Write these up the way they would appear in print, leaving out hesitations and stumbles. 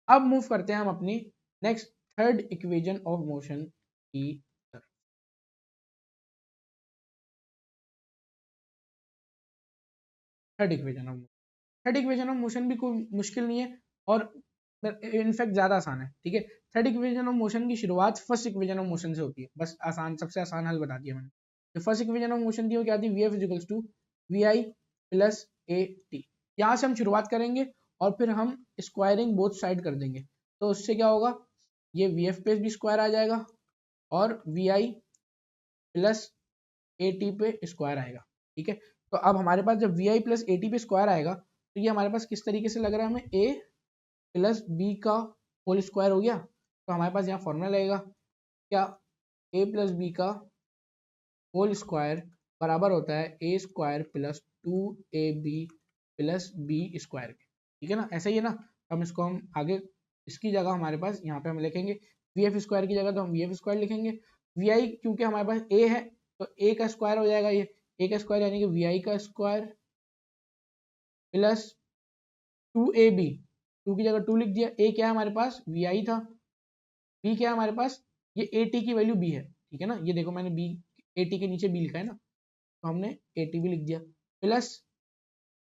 अब मूव करते हैं हम अपनी next third equation of motion की तरफ। थर्ड इक्वेशन ऑफ मोशन भी कोई मुश्किल नहीं है और इनफैक्ट ज्यादा आसान है, ठीक है। थर्ड इक्वेशन ऑफ मोशन की शुरुआत फर्स्ट इक्वेशन ऑफ मोशन से होती है, बस आसान, सबसे आसान हल बता दिया मैंने। तो फर्स्ट इक्वेशन ऑफ मोशन थी वो क्या थी, V F is to V I plus A T. यहाँ से हम शुरुआत करेंगे और फिर हम स्क्वायरिंग बोथ साइड कर देंगे, तो उससे क्या होगा, ये वी एफ पे भी स्क्वायर आ जाएगा और V I plus A T पे स्क्वायर आएगा, ठीक है। तो अब हमारे पास जब V I plus A T पे स्क्वायर आएगा तो ये हमारे पास किस तरीके से लग रहा है हमें, ए प्लस बी का होल स्क्वायर हो गया। तो हमारे पास यहाँ फॉर्मूला लगेगा क्या, ए प्लस बी का होल स्क्वायर बराबर होता है A square plus two A B plus B square के, ठीक है ना, ऐसा ही है ना। हम इसको हम आगे इसकी जगह हमारे पास यहाँ पे हम लिखेंगे वी एफ स्क्वायर की जगह तो हम वी एफ स्क्वायर लिखेंगे। वी आई क्योंकि हमारे पास ए है तो ए का स्क्वायर हो जाएगा, ये ए का स्क्वायर यानी कि वी आई का square plus two A B, two की जगह टू लिख दिया, ए क्या है हमारे पास वी आई था, बी क्या है हमारे पास, ये ए टी की वैल्यू बी है, ठीक है ना, ये देखो मैंने बी ए टी के नीचे बी लिखा है ना, तो हमने ए टी भी लिख दिया, प्लस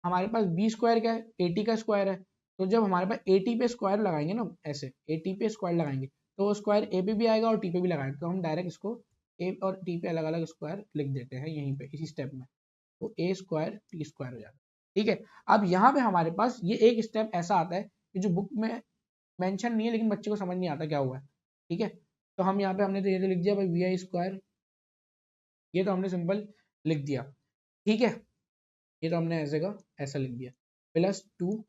हमारे पास बी स्क्वायर क्या है, ए टी का स्क्वायर है। तो जब हमारे पास ए टी पे स्क्वायर लगाएंगे ना, ऐसे ए टी पे स्क्वायर लगाएंगे तो वो स्क्वायर ए पे भी आएगा और टी पे भी लगाएंगे, तो हम डायरेक्ट इसको ए और टी पे अलग अलग स्क्वायर लिख देते हैं यहीं पे इसी स्टेप में, तो ए स्क्वायर टी स्क्वायर हो जाता है, ठीक है। अब यहाँ पे हमारे पास ये एक स्टेप ऐसा आता है कि जो बुक में मेंशन नहीं है लेकिन बच्चे को समझ नहीं आता क्या हुआ है, ठीक है। तो हम यहाँ पे हमने तो ये तो लिख दिया भाई वी आई स्क्वायर, ये तो हमने सिंपल लिख दिया, ठीक है, ये तो हमने ऐसे का ऐसा लिख दिया प्लस टू।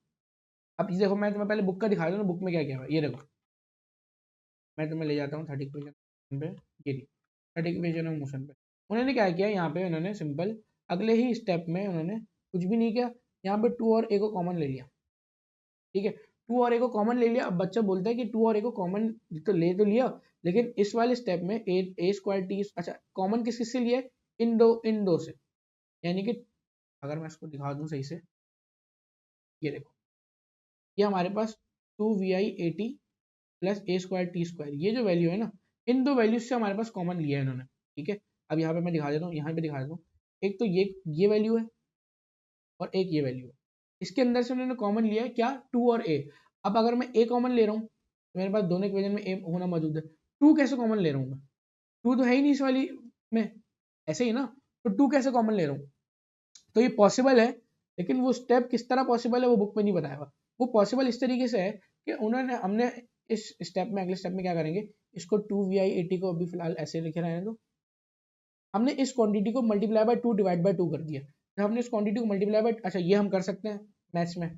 अब ये देखो मैं तुम्हें पहले बुक का दिखा दूँ बुक में क्या क्या है, ये देखो मैं तुम्हें ले जाता हूँ थर्ड इक्वेशन पे, ये थर्ड इक्वेशन ऑफ मोशन पे उन्होंने क्या किया, यहाँ पे उन्होंने सिंपल अगले ही स्टेप में उन्होंने कुछ भी नहीं किया, यहाँ पे टू और ए को कॉमन ले लिया, ठीक है। टू और ए को कॉमन ले लिया, अब बच्चा बोलता है कि टू और ए को कॉमन तो लिया लेकिन इस वाले स्टेप में ए स्क्वायर टी, अच्छा कॉमन किस किस से लिया है, इन दो से, यानी कि अगर मैं इसको दिखा दूं सही से, ये देखो ये हमारे पास two V I A T plus A square T square, ये जो वैल्यू है ना इन दो वैल्यूज से हमारे पास कॉमन लिया है इन्होंने, ठीक है। अब यहाँ पे मैं दिखा देता हूँ, यहाँ पे दिखा देता हूँ, एक तो ये वैल्यू है और एक ये वैल्यू है, इसके अंदर से उन्होंने कॉमन लिया है क्या, टू और ए। अब अगर मैं ए कॉमन ले रहा हूँ तो मेरे पास दोनों इक्वेशन में ए होना मौजूद है, टू कैसे कॉमन ले रहा हूँ मैं, टू तो है ही नहीं इस वाली में, ऐसे ही ना, तो टू कैसे कॉमन ले रहा हूँ, तो ये पॉसिबल है लेकिन वो स्टेप किस तरह पॉसिबल है वो बुक में नहीं बताया हुआ। वो पॉसिबल इस तरीके से है कि उन्होंने हमने इस स्टेप में अगले स्टेप में क्या करेंगे, इसको two V I A T को अभी फिलहाल ऐसे लिखे रहे हैं, तो हमने इस क्वांटिटी को multiply by two divide by two कर दिया, तो हमने इस क्वांटिटी को मल्टीप्लाई बाय, अच्छा ये हम कर सकते हैं मैथ्स में,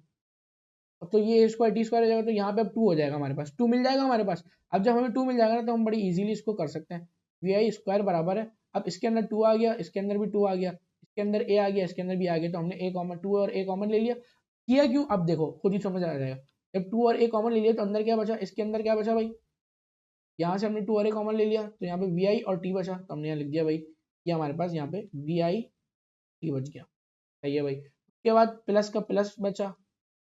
अब तो ये स्क्वायर टी स्क्वायर हो जाएगा तो यहाँ पे अब टू हो जाएगा, हमारे पास टू मिल जाएगा हमारे पास। अब जब हमें टू मिल जाएगा ना तो हम बड़ी इजीली इसको कर सकते हैं, वी आई स्क्वायर बराबर है, अब इसके अंदर टू आ गया, इसके अंदर भी टू आ गया, इसके अंदर ए आ गया, इसके अंदर भी आ गया, तो हमने ए कॉमन टू और ए कॉमन ले लिया, किया क्यों अब देखो खुद ही समझ आ जाएगा, जब टू और ए कॉमन ले लिया तो अंदर क्या बचा, इसके अंदर क्या बचा भाई, यहाँ से हमने टू और ए कॉमन ले लिया तो यहाँ पे वी आई और टी बचा, तो हमने यहाँ लिख दिया भाई ये हमारे पास यहाँ पे वी आई टी बच गया, सही है भाई। उसके बाद प्लस का प्लस बचा,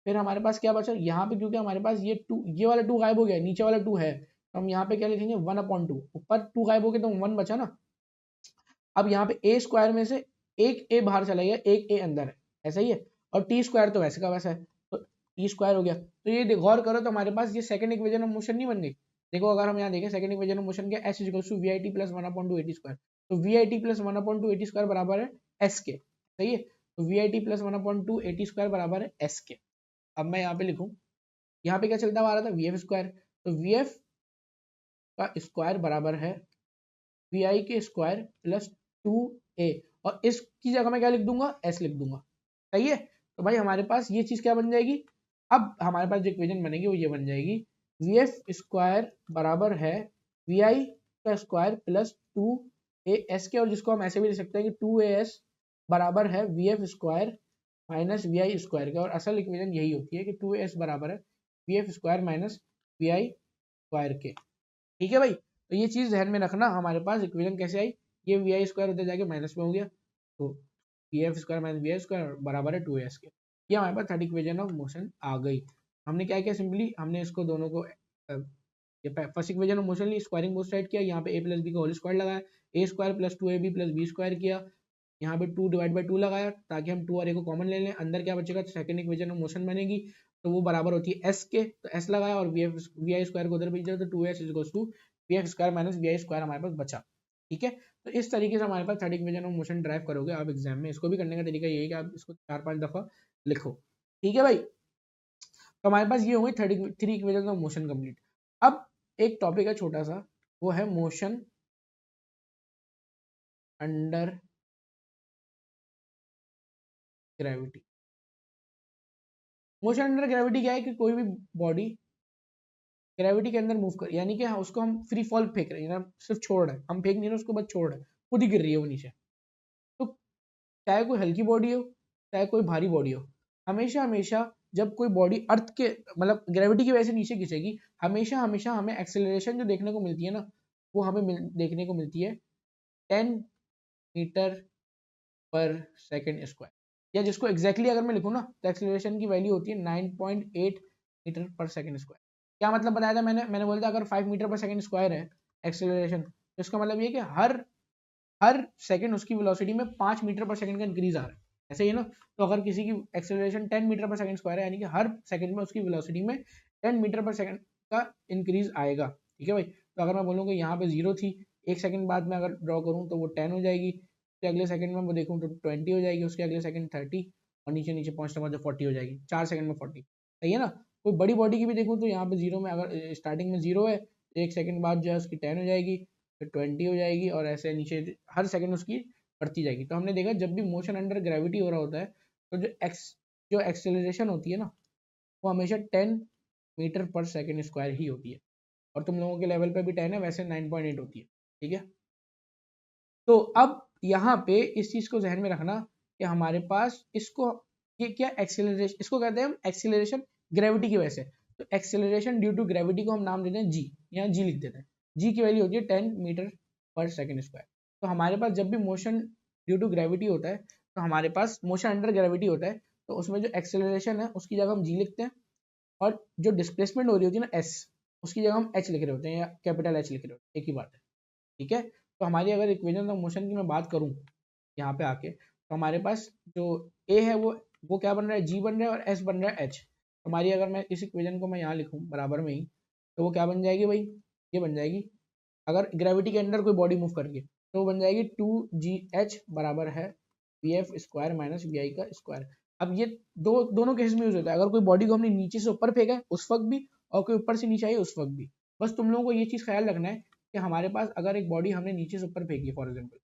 फिर हमारे पास क्या बचा यहाँ पे, क्योंकि हमारे पास ये टू, ये वाला टू गायब हो गया, नीचे वाला टू है तो हम यहाँ पे क्या लिखेंगे वन अपॉन टू, ऊपर टू गायब हो गया तो वन बचा ना। अब यहाँ पे ए स्क्वायर में से एक ए बाहर चला गया, एक ए अंदर है, ऐसा ही है, और टी स्क्वायर तो वैसे का वैसा है, तो टी स्क्वायर हो गया। तो ये गौर करो तो हमारे पास ये सेकंड इक्वेशन ऑफ मोशन नहीं बन गई, देखो अगर हम यहाँ देखें सेकंड इक्वेशन ऑफ मोशन क्या, S equals to V I T plus one upon two A T square, तो V I T plus one upon two A T square बराबर है एस के, सही है, तो V I T plus one upon two A T square बराबर है S के। अब मैं यहाँ पे लिखूँ, यहाँ पे क्या चलता हुआ आ रहा था वी एफ स्क्वायर, तो वी एफ का स्क्वायर बराबर है वी आई के स्क्वायर प्लस टू ए, और इसकी जगह मैं क्या लिख दूंगा, एस लिख दूंगा, सही है। तो भाई हमारे पास ये चीज क्या बन जाएगी, अब हमारे पास जो इक्वेशन बनेगी वो ये बन जाएगी, वी एफ स्क्वायर बराबर है वी आई का square plus two A S के, और जिसको हम ऐसे भी लिख सकते हैं कि टू ए एस बराबर है V F square minus V I square के, और असल इक्वेशन यही होती है कि टू एस बराबर है V F square minus V I square के, ठीक है भाई। तो ये चीज ध्यान में रखना, हमारे पास इक्वेशन कैसे आई, ये वी आई स्क्वायर उधर जाके माइनस में हो गया, तो V F square minus V I square बराबर है टू एस के, ये हमारे पास थर्ड इक्वेशन ऑफ मोशन आ गई। हमने क्या किया, सिंपली हमने इसको दोनों को ये फर्स्ट इक्वेशन ऑफ मोशन ली, स्क्वायरिंग बोथ साइड किया, यहाँ पे a प्लस बी का होल स्क्वायर लगाया, a square plus 2ab plus B square किया, यहाँ पे 2 डिवाइड बाई 2 लगाया ताकि हम 2 और a को कॉमन ले लें, अंदर क्या बचेगा, तो सेकंड इक्वेशन ऑफ मोशन बनेगी, तो वो बराबर होती है s के, तो s लगाया और वी आई स्क्वायर को उधर भेज दिया, तो 2s equals to V X square minus V I square हमारे पास बचा। ठीक है, तो इस तरीके से हमारे पास third equation of motion derive करोगे आप एग्जाम में। इसको भी करने का तरीका यही है कि आप इसको 4-5 दफा लिखो। ठीक है भाई, तो हमारे पास ये हो गई 3 इक्वेशन ऑफ मोशन कंप्लीट। अब एक टॉपिक है छोटा सा, वो है motion under gravity. Motion under gravity क्या है कि कोई भी बॉडी ग्रेविटी के अंदर मूव कर, यानी कि उसको हम फ्री फॉल फेंक रहे हैं, सिर्फ छोड़ रहे हैं, हम फेंक नहीं रहे उसको, बस छोड़ रहे हैं, खुद ही गिर रही है वो नीचे। तो चाहे कोई हल्की बॉडी हो चाहे कोई भारी बॉडी हो, हमेशा हमेशा जब कोई बॉडी अर्थ के मतलब ग्रेविटी की वजह से नीचे खिंचेगी, हमेशा हमेशा हमें एक्सेलरेशन जो देखने को मिलती है ना, वो हमें देखने को मिलती है 10 मीटर पर सेकेंड स्क्वायर, या जिसको एग्जैक्टली अगर मैं लिखूँ ना, तो एक्सेलरेशन की वैल्यू होती है 9.8 मीटर पर सेकेंड स्क्वायर। क्या मतलब बताया था मैंने बोला था अगर 5 मीटर पर सेकेंड स्क्वायर है एक्सेलरेशन, तो इसका मतलब ये कि हर सेकंड उसकी वेलोसिटी में 5 मीटर पर सेकंड का इंक्रीज आ रहा है, ऐसे ही ना। तो अगर किसी की एक्सेलरेशन 10 मीटर पर सेकंड स्क्वायर है, यानी कि हर सेकंड में उसकी वेलोसिटी में 10 मीटर पर सेकंड का इंक्रीज आएगा। ठीक है भाई, तो अगर मैं बोलूँ कि यहाँ पे 0 थी, एक सेकंड बाद में अगर ड्रॉ करूँ तो वो 10 हो जाएगी, उसके अगले सेकंड में वो देखूँ तो 20 हो जाएगी, उसके अगले सेकंड 30, और नीचे नीचे पहुँचने बाद 40 हो जाएगी, 4 सेकंड में 40। सही है ना। कोई बड़ी बॉडी की भी देखूँ तो यहाँ पे 0 में अगर स्टार्टिंग में 0 है, एक सेकंड बाद जो है उसकी 10 हो जाएगी, फिर 20 हो जाएगी, और ऐसे नीचे हर सेकंड उसकी बढ़ती जाएगी। तो हमने देखा जब भी मोशन अंडर ग्रेविटी हो रहा होता है, तो जो एक्सेलरेशन होती है ना, वो हमेशा 10 मीटर पर सेकंड स्क्वायर ही होती है, और तुम लोगों के लेवल पे भी 10 है, वैसे 9.8 होती है। ठीक है, तो अब यहाँ पे इस चीज को जहन में रखना कि हमारे पास इसको ये क्या एक्सेलरेशन, इसको कहते हैं हम एक्सेलरेशन ग्रेविटी की वजह से। तो एक्सेलरेशन ड्यू टू ग्रेविटी को हम नाम देते हैं जी, यहाँ जी लिख देते हैं, जी की वैल्यू होती है 10 मीटर पर सेकेंड स्क्वायर। तो हमारे पास जब भी मोशन ड्यू टू ग्रेविटी होता है, तो हमारे पास मोशन अंडर ग्रेविटी होता है, तो उसमें जो एक्सेलरेशन है उसकी जगह हम जी लिखते हैं, और जो डिस्प्लेसमेंट हो रही होती है ना एस, उसकी जगह हम एच लिख रहे होते हैं, या कैपिटल एच लिख रहे होते हैं, एक ही बात है। ठीक है, तो हमारी अगर इक्वेशन ऑफ मोशन की मैं बात करूँ यहाँ पे आके, तो हमारे पास जो ए है वो क्या बन रहा है, जी बन रहा है, और एस बन रहा है एच। हमारी अगर मैं इस इक्वेशन को मैं यहाँ लिखूँ बराबर में ही, तो वो क्या बन जाएगी भाई, ये बन जाएगी, अगर ग्रेविटी के अंदर कोई बॉडी मूव कर रही है तो वो बन जाएगी 2gh बराबर है V F square minus V I का स्क्वायर। अब ये दोनों केस में यूज होता है, अगर कोई बॉडी को हमने नीचे से ऊपर फेंका है उस वक्त भी, और कोई ऊपर से नीचे आई उस वक्त भी। बस तुम लोगों को ये चीज ख्याल रखना है कि हमारे पास अगर एक बॉडी हमने नीचे से ऊपर फेंकी, फॉर एग्जाम्पल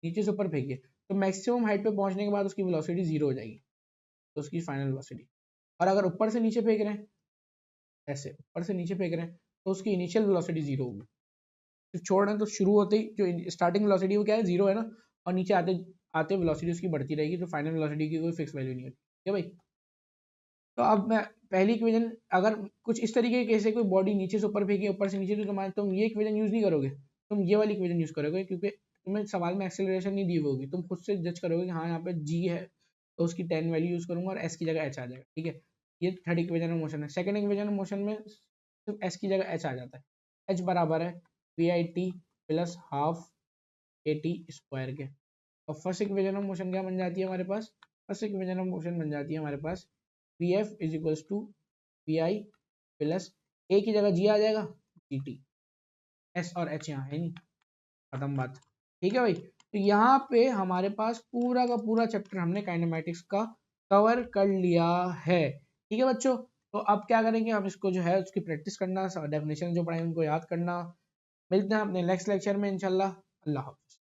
नीचे से ऊपर फेंकी, तो मैक्सिमम हाइट पे पहुंचने के बाद उसकी वेलोसिटी 0 हो जाएगी, तो उसकी फाइनल वेलोसिटी। और अगर ऊपर से नीचे फेंक रहे हैं, ऐसे ऊपर से नीचे फेंक रहे हैं, तो उसकी इनिशियल वेलोसिटी 0 होगी। तो छोड़ रहे हैं तो शुरू होते ही जो स्टार्टिंग वेलोसिटी वो क्या है, 0 है ना, और नीचे आते आते वेलोसिटी उसकी बढ़ती रहेगी, तो फाइनल वेलोसिटी की कोई फिक्स वैल्यू नहीं होती है भाई। तो अब मैं पहली इक्वेशन अगर कुछ इस तरीके के केस है, कोई बॉडी नीचे से ऊपर फेंकी ऊपर से नीचे, तो तुम ये इक्वेशन यूज नहीं करोगे, तुम ये वाली इक्वेशन यूज करोगे, क्योंकि तुम्हें सवाल में एक्सेलरेशन नहीं दी होगी, तुम खुद से जज करोगे कि हाँ यहाँ पे जी है तो उसकी 10 वैल्यू यूज करूंगा और एस की जगह एच आ जाएगा। ठीक है, ये थर्ड इक्वेशन ऑफ मोशन है। सेकंड इक्वेशन ऑफ मोशन में सिर्फ एस की जगह एच आ जाता है, एच बराबर है V I T plus half A T square के। और फर्स्ट इक्वेशन ऑफ मोशन क्या बन जाती है हमारे पास, फर्स्ट इक्वेशन ऑफ मोशन बन जाती है हमारे पास V F is equals to V I plus A की जगह जी आ जाएगा, जी टी, एस और एच यहाँ है नहीं, खत्म बात। ठीक है भाई, तो यहाँ पे हमारे पास पूरा का पूरा चैप्टर हमने काइनेमैटिक्स का कवर कर लिया है। ठीक है बच्चों, तो अब क्या करेंगे, हम इसको जो है उसकी प्रैक्टिस करना, डेफिनेशन जो पढ़ाई उनको याद करना। मिलते हैं अपने नेक्स्ट लेक्चर में इंशाल्लाह। अल्लाह हाफ़िज़।